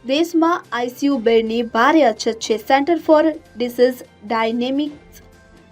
દેશમાં આઈસીયુ બેડની ભારે અછત છે. Centre for disease dynamics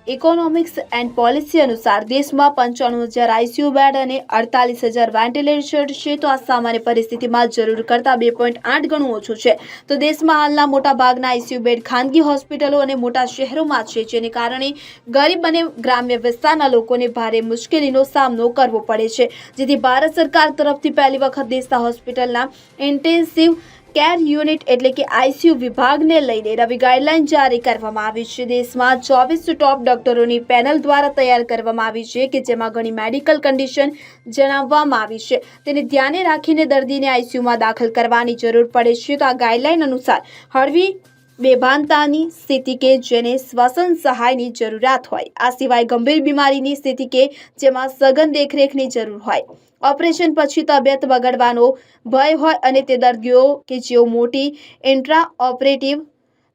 economics and policy અનુસાર દેશમાં 95,000 આઈસીયુ બેડ અને 48,000 વેન્ટિલેટર છે. તો આ સામાન્ય પરિસ્થિતિમાં જરૂર કરતાં 2.8 ગણું ઓછું છે. તો દેશમાં હાલના મોટાભાગના આઈસીયુ બેડ ખાનગી હોસ્પિટલો અને મોટા શહેરોમાં છે, જેને કારણે ગરીબ અને ગ્રામ્ય વિસ્તારના લોકોને ભારે મુશ્કેલીનો સામનો કરવો પડે છે. જેથી ભારત સરકાર તરફથી પહેલી વખત દેશના હોસ્પિટલના ઇન્ટેન્સિવ કેર યુનિટ એટલે કે આઈસીયુ વિભાગને લઈને નવી ગાઈડલાઈન જારી કરવામાં આવી છે. દેશમાં 24 ટોપ ડોક્ટરોની પેનલ દ્વારા તૈયાર કરવામાં આવી છે કે જેમાં ઘણી મેડિકલ કન્ડિશન જણાવવામાં આવી છે. તેને ધ્યાને રાખીને દર્દીને આઈસીયુમાં દાખલ કરવાની જરૂર પડે છે. તો આ ગાઈડલાઈન અનુસાર હળવી બેભાનતાની સ્થિતિ કે જેને શ્વસન સહાયની જરૂરિયાત હોય, આ સિવાય ગંભીર બીમારીની સ્થિતિ કે જેમાં સઘન દેખરેખની જરૂર હોય, ઓપરેશન પછી તબિયત બગડવાનો ભય હોય અને તે દર્દીઓ કે જેઓ મોટી ઇન્ટ્રા ઓપરેટિવ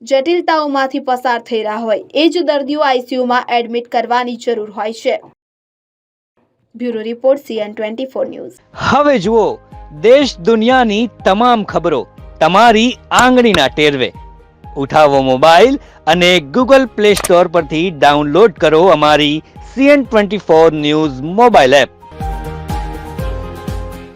જટિલતાઓમાંથી પસાર થઈ રહ્યા હોય, એ જ દર્દીઓ આઈસીયુમાં એડમિટ કરવાની જરૂર હોય છે. Bureau report CN24 news. હવે જુઓ દેશ દુનિયાની તમામ ખબરો તમારી આંગળીના ટેરવે. ઉઠાવો મોબાઈલ અને Google Play Store પરથી ડાઉનલોડ કરો અમારી CN24 ન્યૂઝ મોબાઈલ એપ.